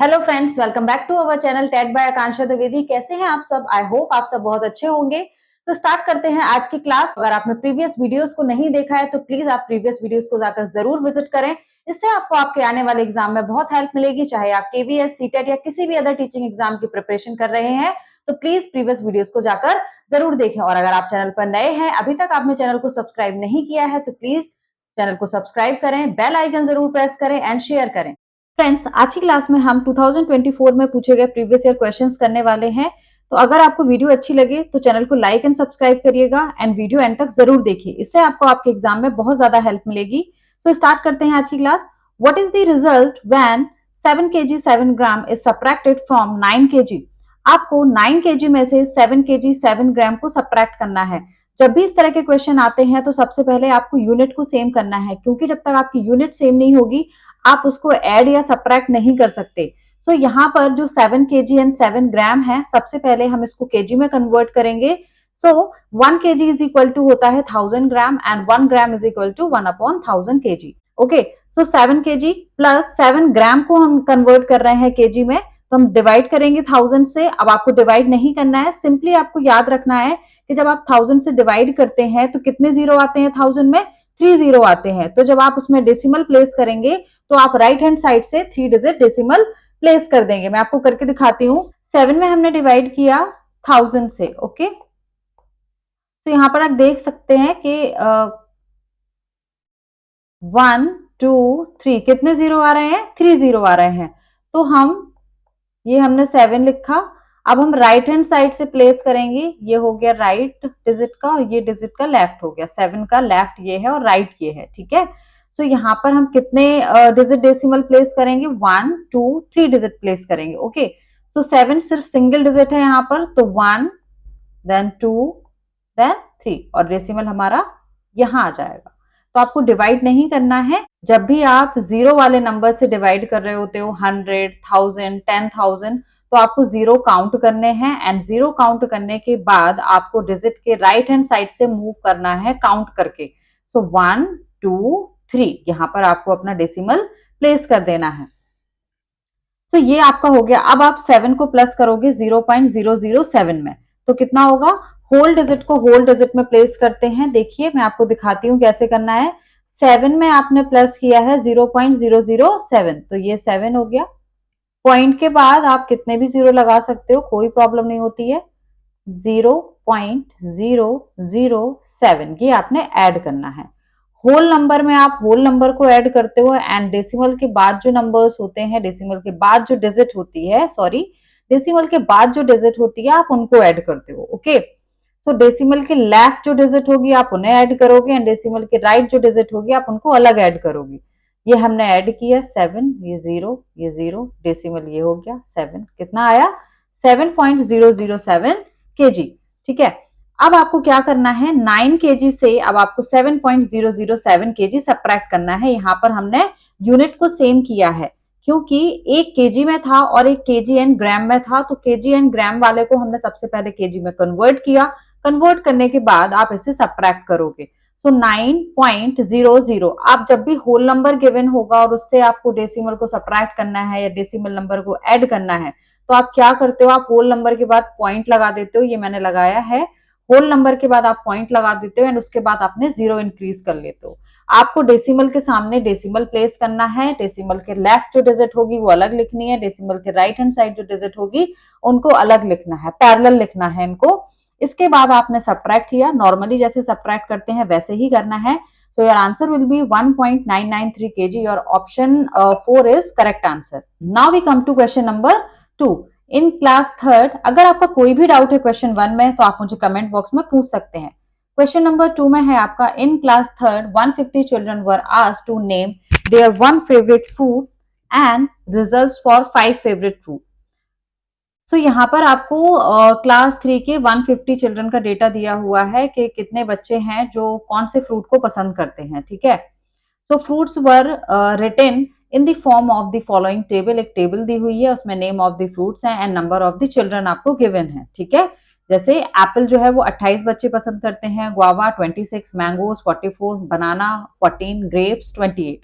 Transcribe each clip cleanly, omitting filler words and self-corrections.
Hello friends, welcome back to our channel tech by Akanksha Dwivedi. कैसे हैं आप सब? आई होप आप सब बहुत अच्छे होंगे। तो स्टार्ट करते हैं आज की क्लास। अगर आपने प्रीवियस वीडियोस को नहीं देखा है तो प्लीज आप प्रीवियस वीडियोस को जाकर जरूर विजिट करें। इससे आपको आपके आने वाले एग्जाम में बहुत हेल्प मिलेगी, चाहे आप केवीएस, सीटेट या किसी भी अदर टीचिंग एग्जाम की प्रिपरेशन कर रहे हैं तो प्लीज प्रीवियस वीडियोस को जाकर जरूर देखें। और अगर आप चैनल पर नए हैं, अभी तक आपने चैनल को सब्सक्राइब नहीं किया है तो प्लीज चैनल को सब्सक्राइब करें, बेल आइकन जरूर प्रेस करें एंड शेयर करें। फ्रेंड्स, आज की क्लास में हम 2024 में पूछे गए प्रीवियस ईयर क्वेश्चंस करने वाले हैं। तो अगर आपको वीडियो अच्छी लगे तो चैनल को लाइक एंड सब्सक्राइब करिएगा एंड वीडियो एंड तक जरूर देखिए। इससे आपको आपके एग्जाम में बहुत ज्यादा हेल्प मिलेगी। सो स्टार्ट करते हैं आज की class. What is the result when 7 kg 7 gram is subtracted from 9 kg? आपको 9 kg में से 7 kg 7 ग्राम को सब्ट्रैक्ट करना है। जब भी इस तरह के क्वेश्चन आते हैं तो सबसे पहले आपको यूनिट को सेम करना है, क्योंकि जब तक आपकी यूनिट सेम नहीं होगी आप उसको ऐड या सब्ट्रैक्ट नहीं कर सकते। सो यहाँ पर जो 7 kg एंड 7 ग्राम है, सबसे पहले हम इसको kg में कन्वर्ट करेंगे। So 1 kg is equal to होता है 1000 gram and 1 gram is equal to 1 upon 1000 kg। Okay, so 7 kg plus 7 gram को हम कन्वर्ट कर रहे हैं kg में, तो हम डिवाइड करेंगे 1000 से। अब आपको डिवाइड नहीं करना है, सिंपली आपको याद रखना है कि जब आप 1000 से डिवाइड करते हैं तो कितने जीरो आते हैं 1000 में? 3 जीरो आते हैं। तो जब आप उसमें डेसिमल प्लेस करेंगे तो आप राइट हैंड साइड से 3 डिजिट डेसिमल प्लेस कर देंगे। मैं आपको करके दिखाती हूँ। 7 में हमने डिवाइड किया 1000 से। ओके, तो यहाँ पर आप देख सकते हैं कि 1 2 3 कितने जीरो आ रहे हैं? 3 जीरो आ रहे हैं। तो हम ये हमने 7 लिखा। अब हम राइट हैंड साइड से प्लेस करेंगे। ये हो गया राइट डिजिट का और ये डिजिट का लेफ्ट हो गया। 7 का लेफ्ट ये है और राइट ये है। ठीक है, सो यहाँ पर हम कितने डिजिट डेसिमल प्लेस करेंगे? 1 2 3 डिजिट प्लेस करेंगे। ओके, सो 7 सिर्फ सिंगल डिजिट है यहाँ पर, तो 1 देन 2 देन 3 और डेसिमल हमारा यहाँ आ जाएगा। तो आपको डिवाइड नहीं करना है। जब भी आप जीरो वाले नंबर से डिवाइड कर रहे होते हो, 100 1000 10,000, तो आपको जीरो काउंट करने हैं एंड जीरो काउंट करने के बाद आपको डिजिट के राइट हैंड साइड से मूव करना है काउंट करके। सो 1 2 3 यहाँ पर आपको अपना डेसिमल प्लेस कर देना है। तो ये आपका हो गया। अब आप 7 को प्लस करोगे 0.007 में, तो कितना होगा? होल डिजिट को होल डिजिट में प्लेस करते हैं। देखिए मैं आपको दिखाती हूँ कैसे करना है। 7 में आपने प्लस किया है 0.007, तो ये 7 हो गया। पॉइंट के बाद आप कितने भी जीरो लगा सकते हो, कोई प्रॉब्लम नहीं होती है। 0.007 ये आपने ऐड करना है। होल नंबर में आप होल नंबर को ऐड करते हो एंड डेसिमल के बाद जो नंबर्स होते हैं, डेसिमल के बाद जो डिजिट होती है, सॉरी, डेसिमल के बाद जो डिजिट होती है आप उनको ऐड करते हो। ओके, सो डेसिमल के लेफ्ट जो डिजिट होगी आप उन्हें ऐड करोगे एंड डेसिमल के राइट जो डिजिट होगी आप उनको अलग ऐड करोगे। ये हमने ऐड किया 7, ये जीरो, डेसिमल ये हो गया 7। कितना आया? 7.007 kg। ठीक है, अब आपको क्या करना है? 9 kg से अब आपको 7.007 kg सब्ट्रैक्ट करना है। यहाँ पर हमने यूनिट को सेम किया है, क्योंकि एक केजी में था और एक केजी एंड ग्राम में था, तो केजी एंड ग्राम वाले को हमने सबसे पहले केजी में कन्वर्ट किया। कन्वर्ट करने के बाद आप इसे सब्ट्रैक्ट करोगे। सो 9.00। आप जब भी होल नंबर गिवन होगा और उससे आपको डेसिमल को सब्ट्रैक्ट करना है या डेसिमल नंबर को ऐड करना है, तो आप क्या करते हो? आप होल नंबर के बाद पॉइंट लगा देते हो। ये मैंने लगाया है। होल नंबर के बाद आप पॉइंट लगा देते हो एंड उसके बाद आपने जीरो इंक्रीज कर लेते हो। आपको डेसिमल के सामने डेसिमल प्लेस करना है। डेसिमल के लेफ्ट जो डिजिट होगी वो अलग लिखनी है, डेसिमल के राइट हैंड साइड जो डिजिट होगी उनको अलग लिखना है, पैरेलल लिखना है इनको। इसके बाद आपने सब्ट्रैक्ट किया, नॉर्मली जैसे सब्ट्रैक्ट करते हैं वैसे ही करना है। So your answer will be 1.993 kg. Your option 4 is correct answer. Now we come to question number 2. In class third, अगर आपका कोई भी डाउट है क्वेश्चन 1 में तो आप मुझे कमेंट बॉक्स में पूछ सकते हैं। क्वेश्चन नंबर 2 में है आपका, in class third 150 children were asked to name their one favourite food and results for 5 favourite food. So यहाँ पर आपको क्लास 3 के 150 चिल्ड्रन का डेटा दिया हुआ है कि कितने बच्चे हैं जो कौन से फ्रूट को पसंद करते हैं। ठीक है, so fruits were written in the form of the following table. एक टेबल दी हुई है, उसमें नेम ऑफ द फ्रूट्स है and number of the children आपको गिवन है। ठीक है, जैसे एप्पल जो है वो 28 बच्चे पसंद करते हैं, guava 26, mangoes 44, banana 14, grapes 28।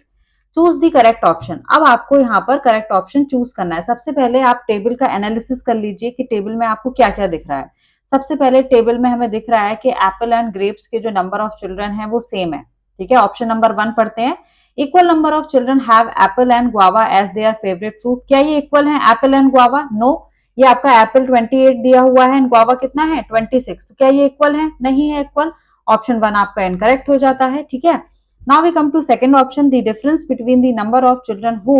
Choose the correct option. अब आपको यहाँ पर करेक्ट ऑप्शन चूज करना है। सबसे पहले आप टेबल का एनालिसिस कर लीजिए कि टेबल में आपको क्या क्या दिख रहा है। सबसे पहले टेबल में हमें दिख रहा है कि एप्पल एंड ग्रेप्स के जो नंबर ऑफ चिल्ड्रन है वो सेम है। ठीक है, ऑप्शन नंबर 1 पढ़ते हैं। Equal number of children have apple and guava as their favourite fruit. क्या ये इक्वल है एप्पल एंड गुआवा? नो। ये आपका एप्पल 28 दिया हुआ है एंड गुआवा कितना है 26। तो क्या ये इक्वल है? नहीं है इक्वल। ऑप्शन 1 आपका इनकरेक्ट हो जाता है। ठीक है, now we come to second option, the difference between the number of children who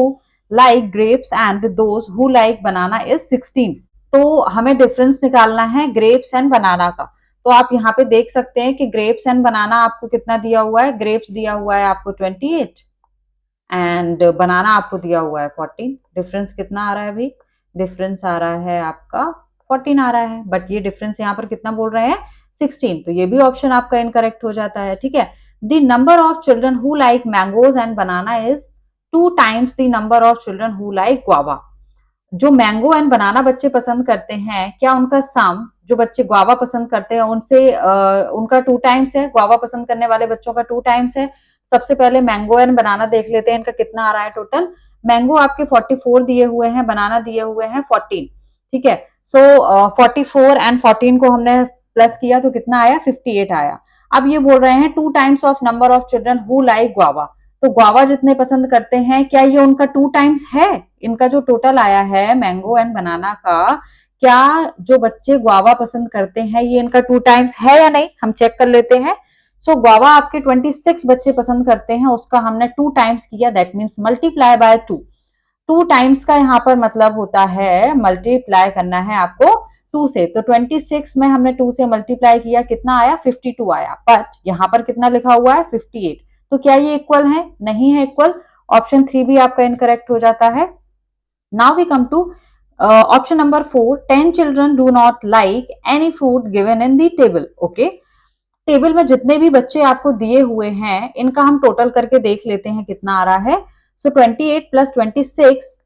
like grapes and those who like banana is 16। तो हमें डिफरेंस निकालना है ग्रेप्स एंड बनाना का। तो आप यहाँ पे देख सकते हैं कि ग्रेप्स एंड बनाना आपको कितना दिया हुआ है। ग्रेप्स दिया हुआ है आपको 28 एंड बनाना आपको दिया हुआ है 14। डिफरेंस कितना आ रहा है अभी? डिफरेंस आ रहा है आपका 14 आ रहा है, बट ये डिफरेंस यहाँ पर कितना बोल रहे हैं 16। तो ये भी ऑप्शन आपका इनकरेक्ट हो जाता है। ठीक है, the number of children who like mangoes and banana is 2 times the number of children who like guava। जो मैंगो एंड बनाना बच्चे पसंद करते हैं, क्या उनका सम जो बच्चे गुआवा पसंद करते हैं उनसे उनका 2 टाइम्स है? गुआवा पसंद करने वाले बच्चों का 2 टाइम्स है। सबसे पहले मैंगो एंड बनाना देख लेते हैं, इनका कितना आ रहा है टोटल। मैंगो आपके 44 दिए हुए हैं, बनाना दिए हुए हैं 14। ठीक है, सो 44 एंड 14 को हमने प्लस किया तो कितना आया 58 आया। अब ये बोल रहे हैं 2 times of number of children who like guava. तो गुआवा जितने पसंद करते हैं, क्या ये उनका 2 टाइम्स है? इनका जो टोटल आया है मैंगो एंड बनाना का, क्या जो बच्चे गुआवा पसंद करते हैं ये इनका 2 टाइम्स है या नहीं, हम चेक कर लेते हैं। सो गुआवा आपके 26 बच्चे पसंद करते हैं, उसका हमने 2 टाइम्स किया, that means multiply by 2। 2 times का यहाँ पर मतलब होता है मल्टीप्लाई करना है आपको 2 से। तो 26 में हमने 2 से मल्टीप्लाई किया, कितना आया 52 आया, बट यहाँ पर कितना लिखा हुआ है 58। तो क्या ये इक्वल है? नहीं है इक्वल। ऑप्शन 3 भी आपका इनकरेक्ट हो जाता है। Now we come to option number 4, 10 children do not like any fruit given in the table. Okay, table में जितने भी बच्चे आपको दिए हुए हैं इनका हम टोटल करके देख लेते हैं कितना आ रहा है। सो 28 प्लस 26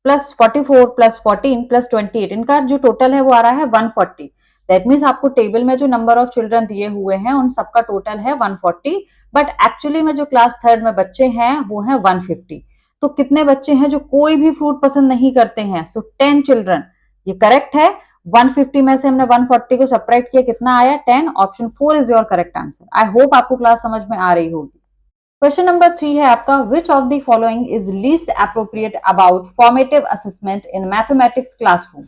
प्लस 44 प्लस 14 प्लस 28, इनका जो टोटल है वो आ रहा है 140। दैट मीन्स आपको टेबल में जो नंबर ऑफ चिल्ड्रन दिए हुए हैं उन सबका टोटल है 140, बट एक्चुअली में जो क्लास थर्ड में बच्चे हैं वो है 150। तो कितने बच्चे हैं जो कोई भी फ्रूट पसंद नहीं करते हैं? सो 10 चिल्ड्रन, ये करेक्ट है। 150 में से हमने 140 को सेपरेट किया, कितना आया 10। Option 4 is your correct answer. I hope आपको क्लास समझ में आ रही होगी। क्वेश्चन नंबर 3 है आपका, which of the following is least appropriate about formative assessment in mathematics classroom.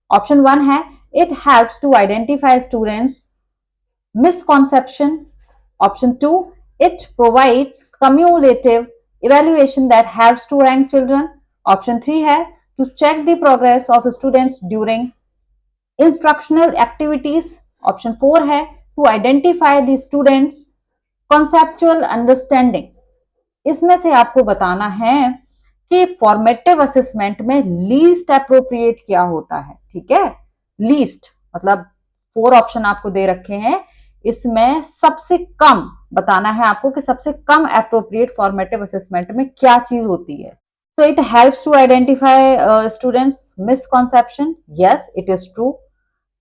Option 1 है, it helps to identify students misconception। Option 2, it provides cumulative evaluation that helps to rank children। Option 3 है, to check the progress of students during instructional activities। Option 4 है, to identify the students conceptual understanding। इसमें से आपको बताना है कि formative assessment में least appropriate क्या होता है। ठीक है, लीस्ट मतलब 4 ऑप्शन आपको दे रखे हैं, इसमें सबसे कम बताना है आपको कि सबसे कम अप्रोप्रिएट फॉर्मेटिव असेसमेंट में क्या चीज होती है। So it helps to identify students misconception, yes it is true.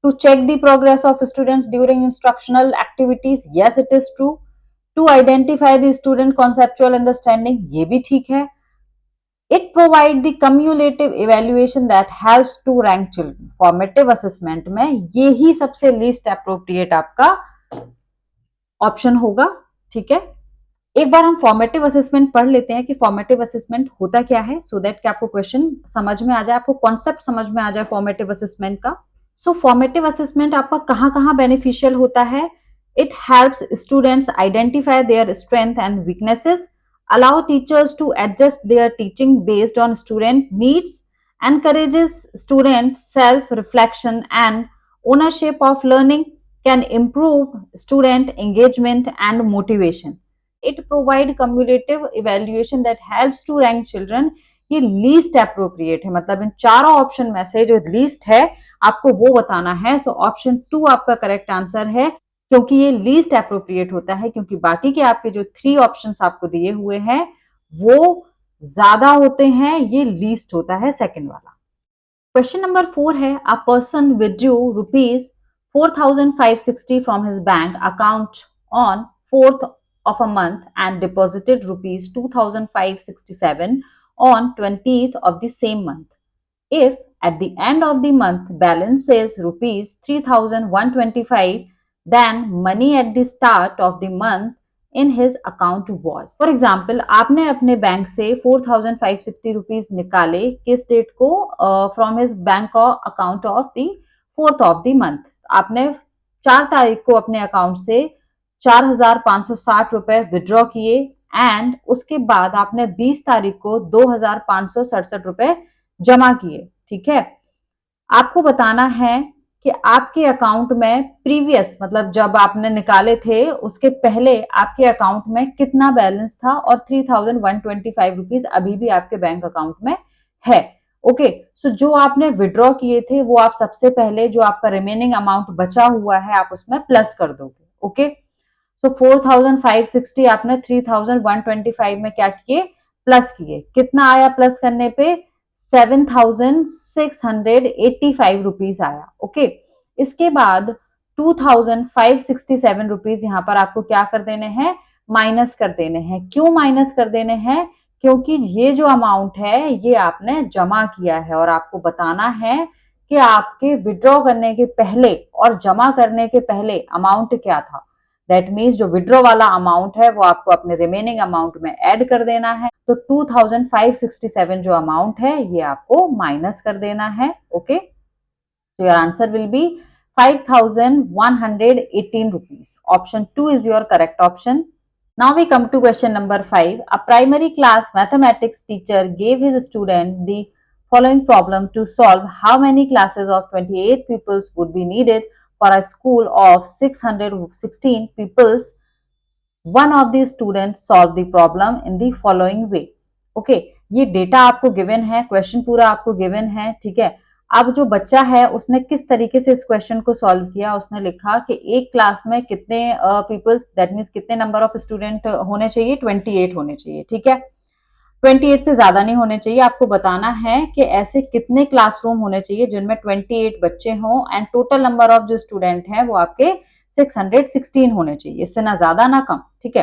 To check the progress of students during instructional activities, yes it is true. To identify the student conceptual understanding, ये भी ठीक है। It provide the cumulative evaluation that helps to rank children. Formative assessment में ये ही सबसे least appropriate आपका option होगा। ठीक है, एक बार हम फॉर्मेटिव असेसमेंट पढ़ लेते हैं कि फॉर्मेटिव असेसमेंट होता क्या है, सो दैट कि आपको क्वेश्चन समझ में आ जाए, आपको कॉन्सेप्ट समझ में आ जाए फॉर्मेटिव असेसमेंट का। सो फॉर्मेटिव असेसमेंट आपका कहाँ कहाँ बेनिफिशियल होता है? It helps students identify their strengths and weaknesses, allow teachers to adjust their teaching based on student needs, encourages student self-reflection and ownership of learning, can improve student engagement and motivation. It provides cumulative evaluation that helps to rank children। ये least appropriate है, मतलब इन चारों option में से जो least है आपको वो बताना है। सो ऑप्शन 2 आपका करेक्ट आंसर है, क्योंकि ये लीस्ट अप्रोप्रिएट होता है, क्योंकि बाकी के आपके जो 3 ऑप्शंस आपको दिए हुए हैं वो ज्यादा होते हैं, ये लीस्ट होता है सेकंड वाला। क्वेश्चन नंबर 4 है, a person withdrew rupees 4560 from his bank account on 4th of a month and deposited rupees 2567 on 20th of the same month. If at the end of the month balance is rupees 3125, then money at the start of the month in his account was. For example, आपने अपने bank से 4560 rupees निकाले किस date को from his bank account of the 4th of the month. आपने 4 तारीख को अपने अकाउंट से 4560 रुपए विड्रॉ किए एंड उसके बाद आपने 20 तारीख को 2567 रुपए जमा किए। ठीक है, आपको बताना है कि आपके अकाउंट में प्रीवियस मतलब जब आपने निकाले थे उसके पहले आपके अकाउंट में कितना बैलेंस था और 3125 रुपीज अभी भी आपके बैंक अकाउंट में है। ओके, सो जो आपने विड्रॉ किए थे वो आप सबसे पहले जो आपका रिमेनिंग अमाउंट बचा हुआ है आप उसमें प्लस कर दोगे। ओके, सो 4560 आपने 3125 में क्या किए, प्लस किए। कितना आया प्लस करने पे, 7685 रुपीज आया। ओके, इसके बाद 2567 रुपीज यहाँ पर आपको क्या कर देने हैं, माइनस कर देने हैं। क्यों माइनस कर देने हैं, क्योंकि ये जो अमाउंट है ये आपने जमा किया है और आपको बताना है कि आपके विड्रॉ करने के पहले और जमा करने के पहले अमाउंट क्या था। दैट मीन्स जो विड्रॉ वाला अमाउंट है वो आपको अपने रिमेनिंग अमाउंट में ऐड कर देना है। तो 2567 जो अमाउंट है ये आपको माइनस कर देना है। Okay, so your answer will be 5118 rupees. Option 2 is your correct option. Now we come to question number 5. A primary class mathematics teacher gave his student the following problem to solve. How many classes of 28 pupils would be needed for a school of 616 pupils? One of the students solve the problem in the following way. Okay, ये data आपको given है, question पूरा आपको given है। ठीक है, अब जो बच्चा है उसने किस तरीके से इस क्वेश्चन को सॉल्व किया, उसने लिखा कि एक क्लास में कितने पीपल्स दैट मीन्स कितने नंबर ऑफ स्टूडेंट होने चाहिए, 28 होने चाहिए। ठीक है, 28 से ज्यादा नहीं होने चाहिए। आपको बताना है कि ऐसे कितने क्लासरूम होने चाहिए जिनमें 28 बच्चे हों एंड टोटल नंबर ऑफ जो स्टूडेंट हैं वो आपके 616 होने चाहिए, इससे ना ज्यादा ना कम। ठीक है,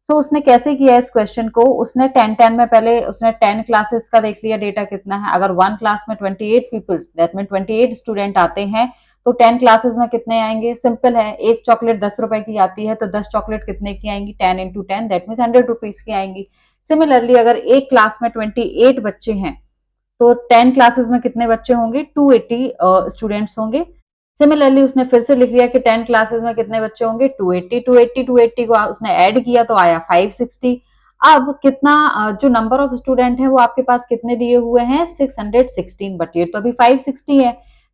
सो उसने कैसे किया इस क्वेश्चन को, उसने 10 में पहले उसने 10 क्लासेस का देख लिया डेटा कितना है। अगर वन क्लास में 28 पीपल्स दैट मीन 28 स्टूडेंट आते हैं तो 10 क्लासेस में कितने आएंगे, सिंपल है, एक चॉकलेट 10 रुपए की आती है तो 10 चॉकलेट कितने की आएंगी, 10 इंटू 10 दैट मीन 100 रुपीज की आएंगी। सिमिलरली अगर एक क्लास में 28 बच्चे हैं तो 10 क्लासेस में कितने बच्चे होंगे, 280 स्टूडेंट्स होंगे। सिमिलरली उसने फिर से लिख लिया कि 10 क्लासेस में कितने बच्चे होंगे, 280 को उसने ऐड किया तो आया 560। अब कितना जो नंबर ऑफ स्टूडेंट है वो आपके पास कितने दिए हुए हैं, 616, बट ये तो अभी 560 है।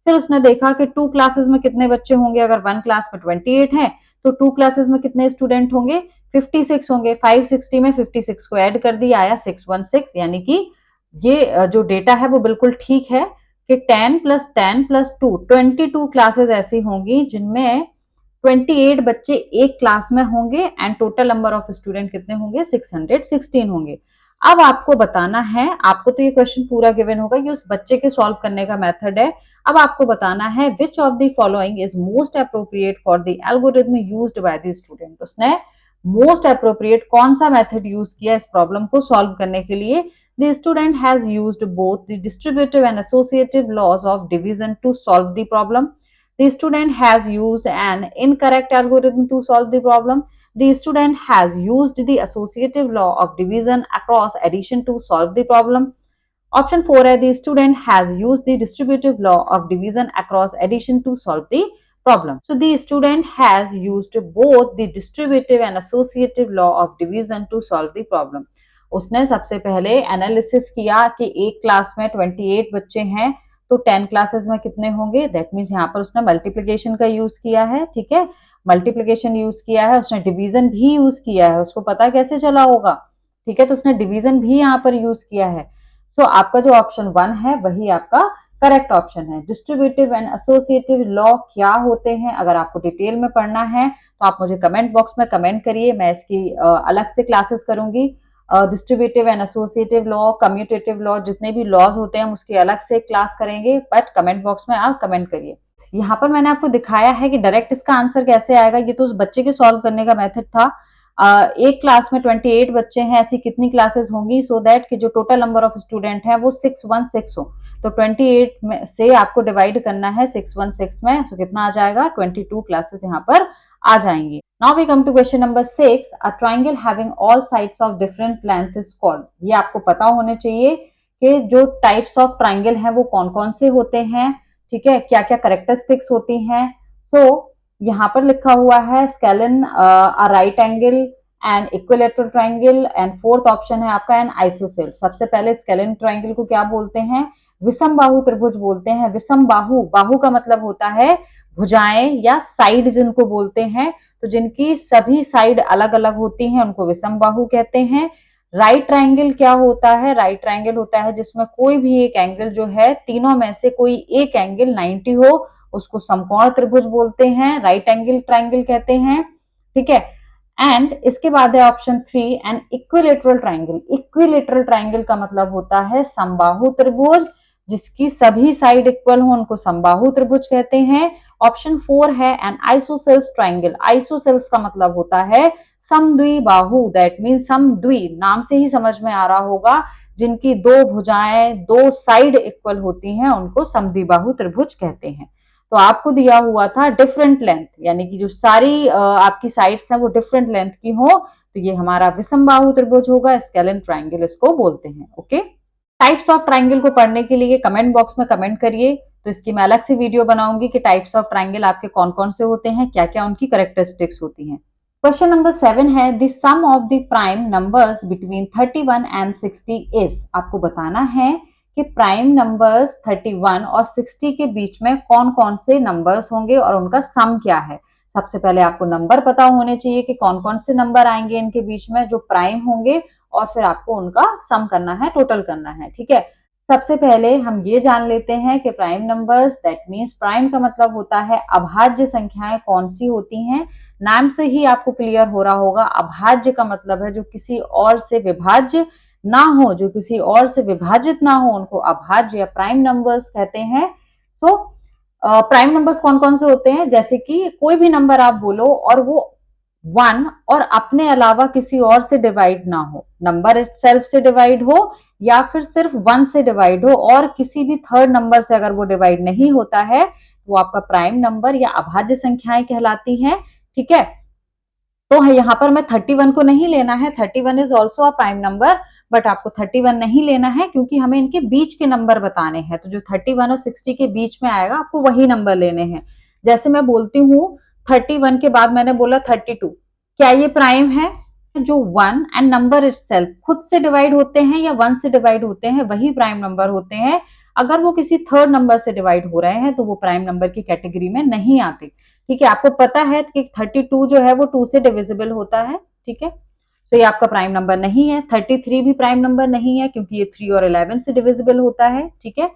फिर उसने देखा कि 2 क्लासेस में कितने बच्चे होंगे, अगर 1 क्लास में 28 है तो 2 क्लासेस में कितने स्टूडेंट होंगे, 56 होंगे। 560 में 56 को ऐड कर दिया, आया 616। यानी कि ये जो डेटा है वो बिल्कुल ठीक है कि 10 + 10 + 2 22 क्लासेस ऐसी होंगी जिनमें 28 बच्चे एक क्लास में होंगे and total number of student कितने होंगे, 616 होंगे। अब आपको बताना है, आपको तो ये क्वेश्चन पूरा गिवन होगा, ये उस बच्चे के सॉल्व करने का मेथड है। अब आपको बताना है विच of the following is most appropriate for the algorithm used by the student. उसने मोस्ट अप्रोप्रिएट कौन सा मेथड यूज किया इस प्रॉब्लम को सॉल्व करने के लिए। The student has used both the distributive and associative laws of division to solve the problem. The student has used an incorrect algorithm to solve the problem. The student has used the associative law of division across addition to solve the problem. Option 4 है, the student has used the distributive law of division across addition to solve the problem. So the student has used both the distributive and associative law of division to solve the problem. उसने सबसे पहले analysis किया कि एक class में 28 बच्चे हैं तो 10 क्लासेस में कितने होंगे, दैट मीन्स यहाँ पर उसने मल्टीप्लिकेशन का यूज किया है। ठीक है, मल्टीप्लिकेशन यूज किया है, उसने डिवीजन भी यूज किया है, उसको पता कैसे चला होगा। ठीक है, तो उसने डिवीजन भी यहाँ पर यूज किया है। सो आपका जो ऑप्शन 1 है वही आपका करेक्ट ऑप्शन है। डिस्ट्रीब्यूटिव एंड एसोसिएटिव लॉ क्या होते हैं, अगर आपको डिटेल में पढ़ना है तो आप मुझे कमेंट बॉक्स में कमेंट करिए, मैं इसकी अलग से क्लासेस करूंगी। Distributive and associative law, commutative law, जितने भी लॉज होते हैं हम उसकी अलग से क्लास करेंगे, बट कमेंट बॉक्स में आप कमेंट करिए। यहाँ पर मैंने आपको दिखाया है कि डायरेक्ट इसका आंसर कैसे आएगा, ये तो उस बच्चे के सॉल्व करने का मेथड था। एक क्लास में 28 बच्चे हैं, ऐसी कितनी क्लासेस होंगी, सो दैट कि जो टोटल नंबर ऑफ स्टूडेंट है वो 616 हो। तो 28 में से आपको डिवाइड करना है 616 में, तो कितना आ जाएगा, 22 क्लासेस यहाँ पर आ जाएंगी। Now we come to question number 6, a triangle having all sides of different length is called. ये आपको पता होने चाहिए कि जो टाइप्स ऑफ ट्राइंगल हैं वो कौन कौन से होते हैं, ठीक है, क्या क्या करेक्टरिस्टिक्स होती हैं। सो यहाँ पर लिखा हुआ है scalene, a right angle and equilateral triangle, and fourth option है आपका एन आइसोसेल। सबसे पहले स्केलिन ट्राइंगल को क्या बोलते हैं, विषम बाहु त्रिभुज बोलते हैं। विषम बाहु, बाहु का मतलब होता है भुजाएं या साइड जिनको बोलते हैं, तो जिनकी सभी साइड अलग अलग होती हैं उनको विषम बाहु कहते हैं। राइट ट्राइंगल क्या होता है, राइट ट्राइंगल होता है जिसमें कोई भी एक एंगल जो है, तीनों में से कोई एक एंगल 90 हो, उसको समकोण त्रिभुज बोलते हैं, राइट एंगल ट्राइंगल कहते हैं, ठीक है। एंड इसके बाद है option 3 and equilateral triangle. Equilateral triangle का मतलब होता है समबाहु त्रिभुज, जिसकी सभी साइड इक्वल हो उनको समबाहु त्रिभुज कहते हैं। ऑप्शन 4 है एन आइसोसेल्स ट्राइंगल। आइसोसेल्स का मतलब होता है समद्विबाहु, दैट मीन समद्वि, नाम से ही समझ में आ रहा होगा, जिनकी दो भुजाएं, दो साइड इक्वल होती हैं उनको समद्विबाहु त्रिभुज कहते हैं। तो आपको दिया हुआ था डिफरेंट लेंथ, यानी कि जो सारी आपकी साइड्स हैं वो डिफरेंट लेंथ की हो, तो ये हमारा विषमबाहु त्रिभुज होगा, स्केलिन ट्राइंगल इसको बोलते हैं। ओके, टाइप्स ऑफ ट्राइंगल को पढ़ने के लिए कमेंट बॉक्स में कमेंट करिए, तो इसकी मैं अलग से वीडियो बनाऊंगी कि टाइप्स ऑफ ट्राइंगल आपके कौन कौन से होते हैं, क्या क्या उनकी करेक्टरिस्टिक्स होती हैं। क्वेश्चन नंबर 7 है the sum of the prime numbers between 31 and 60 is. आपको बताना है कि प्राइम नंबर्स 31 और 60 के बीच में कौन कौन से नंबर्स होंगे और उनका सम क्या है। सबसे पहले आपको नंबर पता होने चाहिए कि कौन कौन से नंबर आएंगे इनके बीच में जो प्राइम होंगे, और फिर आपको उनका सम करना है, टोटल करना है, ठीक है। सबसे पहले हम ये जान लेते हैं कि prime numbers, that means prime का मतलब होता है अभाज्य संख्याएं कौन सी होती हैं। नाम से ही आपको क्लियर हो रहा होगा, अभाज्य का मतलब है जो किसी और से विभाज्य ना हो, जो किसी और से विभाजित ना हो, उनको अभाज्य या प्राइम नंबर्स कहते हैं। सो प्राइम नंबर्स कौन कौन से होते हैं, जैसे कि कोई भी नंबर आप बोलो और वो 1 और अपने अलावा किसी और से डिवाइड ना हो, नंबर इटसेल्फ से डिवाइड हो या फिर सिर्फ 1 से डिवाइड हो, और किसी भी थर्ड नंबर से अगर वो डिवाइड नहीं होता है, वो आपका प्राइम नंबर या अभाज्य संख्याएं कहलाती हैं, ठीक है। तो यहाँ पर मैं 31 को नहीं लेना है, 31 is also a prime number, but आपको 31 नहीं लेना है क्योंकि हमें इनके बीच के नंबर बताने हैं, तो जो 31 और 60 के बीच में आएगा आपको वही नंबर लेने हैं। जैसे मैं बोलती हूँ 31 के बाद मैंने बोला 32, क्या ये प्राइम है? जो 1 एंड नंबर इटसेल्फ खुद से डिवाइड होते हैं या 1 से डिवाइड होते हैं वही प्राइम नंबर होते हैं। अगर वो किसी थर्ड नंबर से डिवाइड हो रहे हैं तो वो प्राइम नंबर की कैटेगरी में नहीं आते, ठीक है। आपको पता है कि 32 जो है वो 2 से डिविजिबल होता है, ठीक है, तो ये आपका प्राइम नंबर नहीं है। 33 भी प्राइम नंबर नहीं है क्योंकि ये 3 और 11 से डिविजिबल होता है, ठीक है।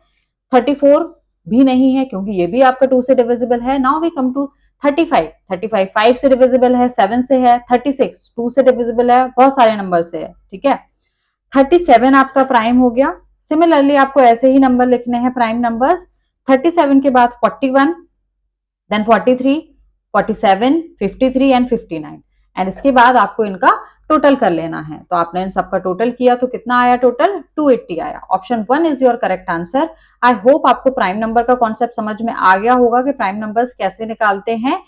34 भी नहीं है क्योंकि ये भी आपका 2 से डिविजिबल है। नाउ वी कम टू 35, 35 5 से डिविजिबल है, 7 से है। 36 2 से डिविजिबल है, बहुत सारे नंबर से है, ठीक है। 37 आपका प्राइम हो गया। सिमिलरली आपको ऐसे ही नंबर लिखने हैं प्राइम नंबर्स। 37 के बाद 41, देन 43, 47, 53 एंड 59, एंड इसके बाद आपको इनका टोटल कर लेना है। तो आपने इन सबका टोटल किया तो कितना आया टोटल, 280 आया। Option 1 is your correct answer. I hope आपको प्राइम नंबर का कॉन्सेप्ट समझ में आ गया होगा कि प्राइम नंबर्स कैसे निकालते हैं।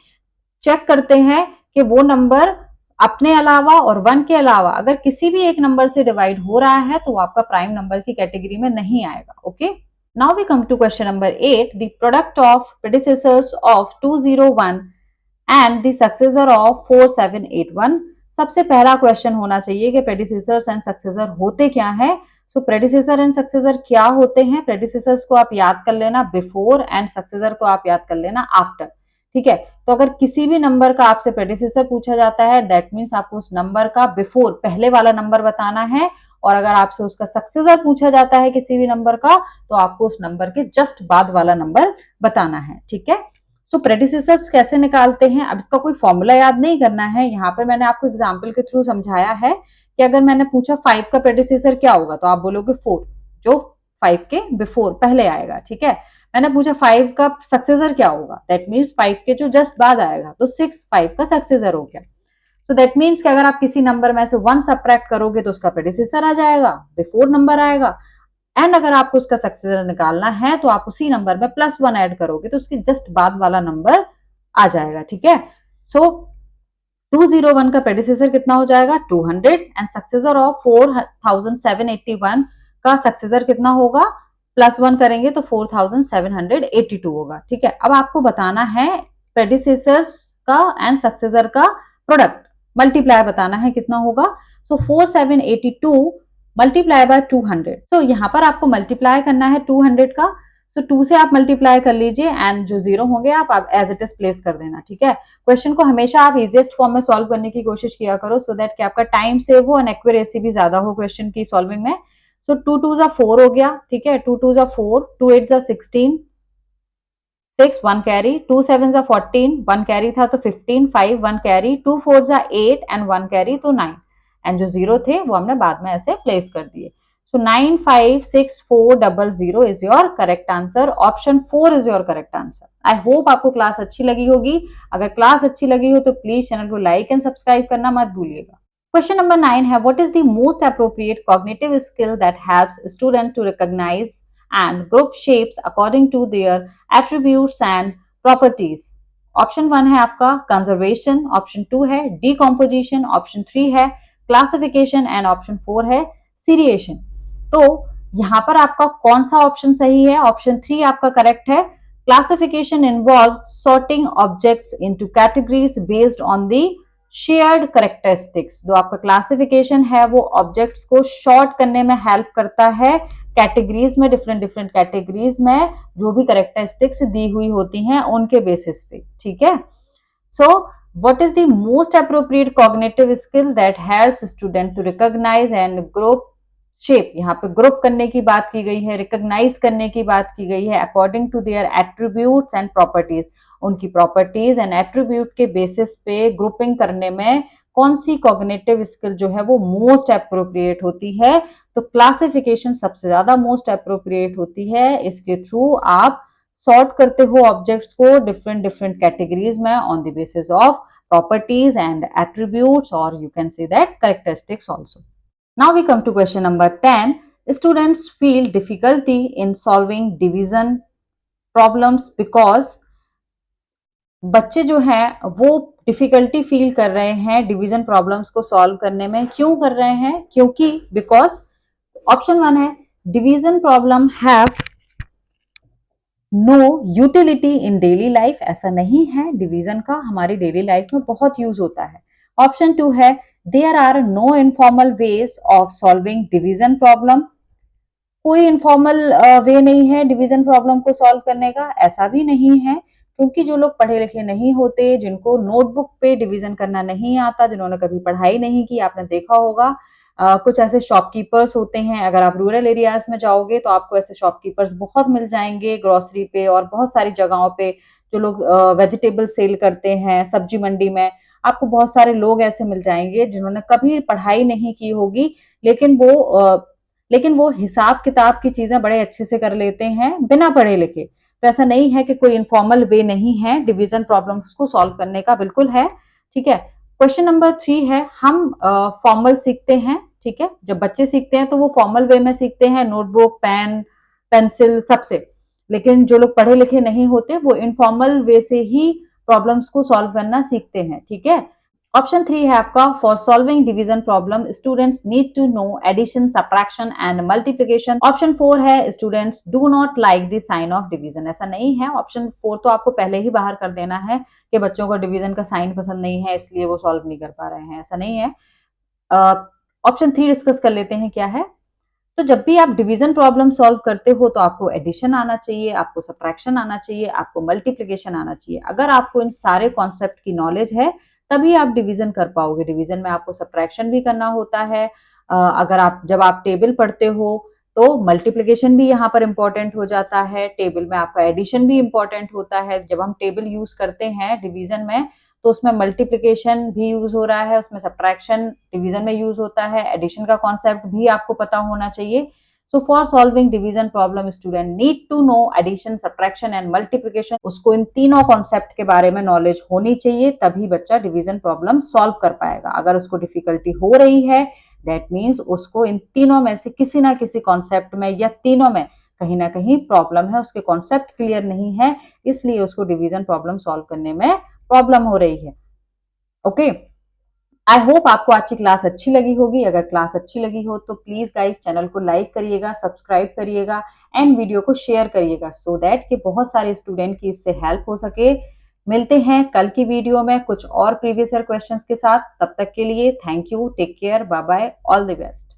चेक करते हैं कि वो नंबर अपने अलावा और 1 के अलावा अगर किसी भी एक नंबर से डिवाइड हो रहा है तो वो आपका प्राइम नंबर की कैटेगरी में नहीं आएगा। Okay, now we come to question number 8, the product of predecessors of 201 and the successor of 4781। सबसे पहला क्वेश्चन होना चाहिए कि प्रेडिसेसर्स एंड सक्सेसर होते क्या है। सो प्रेडिसेसर एंड सक्सेसर क्या होते हैं, प्रेडिसेसर्स को आप याद कर लेना बिफोर एंड सक्सेसर को आप याद कर लेना आफ्टर, ठीक है। तो अगर किसी भी नंबर का आपसे प्रेडिसेसर पूछा जाता है, दैट मीन्स आपको उस नंबर का बिफोर पहले वाला नंबर बताना है, और अगर आपसे उसका सक्सेसर पूछा जाता है किसी भी नंबर का, तो आपको उस नंबर के जस्ट बाद वाला नंबर बताना है, ठीक है। सो प्रेडिसेसर्स कैसे निकालते हैं, अब इसका कोई फॉर्मूला याद नहीं करना है। यहाँ पर मैंने आपको एग्जाम्पल के थ्रू समझाया है कि अगर मैंने पूछा 5 का प्रेडिसेसर क्या होगा, तो आप बोलोगे 4, जो 5 के बिफोर पहले आएगा, ठीक है। मैंने पूछा 5 का सक्सेसर क्या होगा, दैट मीन्स 5 के जो जस्ट बाद आएगा, तो 6 5 का सक्सेसर हो गया। तो दैट मीन्स कि अगर आप किसी नंबर में से 1 सब्ट्रैक्ट करोगे तो उसका प्रेडिसेसर आ जाएगा, बिफोर नंबर आएगा। एंड अगर आपको उसका सक्सेसर निकालना है तो आप उसी नंबर में +1 ऐड करोगे तो उसके जस्ट बाद वाला नंबर आ जाएगा, ठीक है। सो 201 का प्रेडिसेसर कितना हो जाएगा 200 एंड सक्सेसर ऑफ 4781 का सक्सेसर कितना होगा, +1 करेंगे तो 4782 होगा, ठीक है। अब आपको बताना है प्रेडिसेसर्स का एंड सक्सेसर का प्रोडक्ट, मल्टीप्लाई बताना है कितना होगा। सो 4782 मल्टीप्लाई बाय 200, तो यहाँ पर आपको मल्टीप्लाई करना है 200 का। सो 2 से आप मल्टीप्लाई कर लीजिए एंड जो जीरो होंगे आप एज इट इज प्लेस कर देना, ठीक है। क्वेश्चन को हमेशा आप इजीएस्ट फॉर्म में सॉल्व करने की कोशिश किया करो सो दैट कि आपका टाइम सेव हो एंड एक्यूरेसी भी ज्यादा हो क्वेश्चन की सॉल्विंग में। सो 2 2 जा 4 हो गया, ठीक है, 2 2 जा 4, 2 8 जा 16, 6 1 कैरी, 2 7 जा 14, 1 कैरी था तो 15, 5 1 कैरी, 2 4 जा 8 एंड 1 कैरी तो 9 एंड जो जीरो थे वो हमने बाद में ऐसे प्लेस कर दिए। So 956400 is your correct answer, option 4 is your correct answer. I hope आपको क्लास अच्छी लगी होगी। अगर क्लास अच्छी लगी हो तो प्लीज चैनल को लाइक एंड सब्सक्राइब करना मत भूलिएगा। क्वेश्चन नंबर 9 है, what is the most appropriate cognitive skill that helps student to recognize and group shapes according to their attributes and properties. Option 1 है आपका कंजर्वेशन, ऑप्शन 2 है decomposition, option 3 है classification and option 4 है seriation. तो यहां पर आपका कौन सा ऑप्शन सही है, ऑप्शन 3 आपका करेक्ट है। Classification involve sorting objects into categories based on the shared characteristics. जो आपका क्लासिफिकेशन है वो ऑब्जेक्ट्स को शॉर्ट करने में हेल्प करता है कैटेगरीज में, डिफरेंट डिफरेंट कैटेगरीज में जो भी कैरेक्टरिस्टिक्स दी हुई होती हैं उनके बेसिस पे, ठीक है। सो what is the most appropriate cognitive skill that helps student to recognize and group shape। यहाँ पे ग्रुप करने की बात की गई है, रिकॉग्नाइज करने की बात की गई है according to their attributes and properties. उनकी प्रॉपर्टीज एंड एट्रीब्यूट के बेसिस पे ग्रुपिंग करने में कौन सी कॉग्निटिव स्किल जो है वो मोस्ट अप्रोप्रिएट होती है, तो क्लासिफिकेशन सबसे ज्यादा मोस्ट अप्रोप्रिएट होती है। इसके थ्रू आप सॉर्ट करते हो ऑब्जेक्ट्स को डिफरेंट डिफरेंट कैटेगरीज में on the basis of properties and attributes, or you can say that characteristics also. Now we come to question number 10. Students feel difficulty in solving division problems because बच्चे जो हैं वो difficulty feel कर रहे हैं division problems को solve करने में। क्यों कर रहे हैं, क्योंकि बिकॉज ऑप्शन 1 है division problem have no utility in daily life. ऐसा नहीं है, डिवीजन का हमारी डेली लाइफ में बहुत यूज होता है। ऑप्शन 2 है there are no informal ways of solving division problem. कोई इनफॉर्मल वे नहीं है डिवीजन प्रॉब्लम को सॉल्व करने का, ऐसा भी नहीं है क्योंकि जो लोग पढ़े लिखे नहीं होते, जिनको नोटबुक पे डिवीजन करना नहीं आता, जिन्होंने कभी पढ़ाई नहीं की, आपने देखा होगा कुछ ऐसे शॉपकीपर्स होते हैं। अगर आप रूरल एरियाज में जाओगे तो आपको ऐसे शॉपकीपर्स बहुत मिल जाएंगे ग्रोसरी पे और बहुत सारी जगहों पे। जो लोग वेजिटेबल सेल करते हैं सब्जी मंडी में, आपको बहुत सारे लोग ऐसे मिल जाएंगे जिन्होंने कभी पढ़ाई नहीं की होगी, लेकिन वो हिसाब किताब की चीजें बड़े अच्छे से कर लेते हैं बिना पढ़े लिखे। तो ऐसा नहीं है कि कोई इनफॉर्मल वे नहीं है डिवीजन प्रॉब्लम्स को सॉल्व करने का, बिल्कुल है, ठीक है। क्वेश्चन नंबर 3 है हम फॉर्मल सीखते हैं, ठीक है। जब बच्चे सीखते हैं तो वो फॉर्मल वे में सीखते हैं, नोटबुक पेन पेंसिल सबसे। लेकिन जो लोग पढ़े लिखे नहीं होते वो इनफॉर्मल वे से ही प्रॉब्लम्स को सॉल्व करना सीखते हैं, ठीक है। ऑप्शन 3 है आपका for solving division problem students need to know addition subtraction and multiplication. Option 4 है students do not like the sign of division. ऐसा नहीं है, ऑप्शन 4 तो आपको पहले ही बाहर कर देना है कि बच्चों को डिवीजन का साइन पसंद नहीं है इसलिए वो सॉल्व नहीं कर पा रहे हैं, ऐसा नहीं है। ऑप्शन 3 डिस्कस कर लेते हैं क्या है। तो जब भी आप डिवीजन प्रॉब्लम सॉल्व करते हो तो आपको एडिशन आना चाहिए, आपको सब्ट्रैक्शन आना चाहिए, आपको मल्टीप्लिकेशन आना चाहिए। अगर आपको इन सारे कॉन्सेप्ट की नॉलेज है तभी आप डिवीजन कर पाओगे। डिवीजन में आपको सब्ट्रैक्शन भी करना होता है। जब आप टेबल पढ़ते हो तो मल्टीप्लिकेशन भी यहाँ पर इंपॉर्टेंट हो जाता है, टेबल में आपका एडिशन भी इंपॉर्टेंट होता है। जब हम टेबल यूज करते हैं डिवीजन में तो उसमें मल्टीप्लिकेशन भी यूज हो रहा है, उसमें सब्ट्रैक्शन डिवीजन में यूज होता है, एडिशन का कॉन्सेप्ट भी आपको पता होना चाहिए। So for solving division problem student need to know addition, subtraction and multiplication. उसको इन तीनों कॉन्सेप्ट के बारे में नॉलेज होनी चाहिए, तभी बच्चा डिवीजन प्रॉब्लम सॉल्व कर पाएगा। अगर उसको डिफिकल्टी हो रही है, दैट मीन्स उसको इन तीनों में से किसी ना किसी कॉन्सेप्ट में या तीनों में कहीं ना कहीं प्रॉब्लम है, उसके कॉन्सेप्ट क्लियर नहीं है, इसलिए उसको डिवीजन प्रॉब्लम सॉल्व करने में प्रॉब्लम हो रही है। ओके, आई होप आपको आज की क्लास अच्छी लगी होगी। अगर क्लास अच्छी लगी हो तो प्लीज गाइस चैनल को लाइक करिएगा, सब्सक्राइब करिएगा एंड वीडियो को शेयर करिएगा, सो दैट कि बहुत सारे स्टूडेंट की इससे हेल्प हो सके। मिलते हैं कल की वीडियो में कुछ और प्रीवियस ईयर क्वेश्चंस के साथ। तब तक के लिए thank you, take care, bye bye, all the best.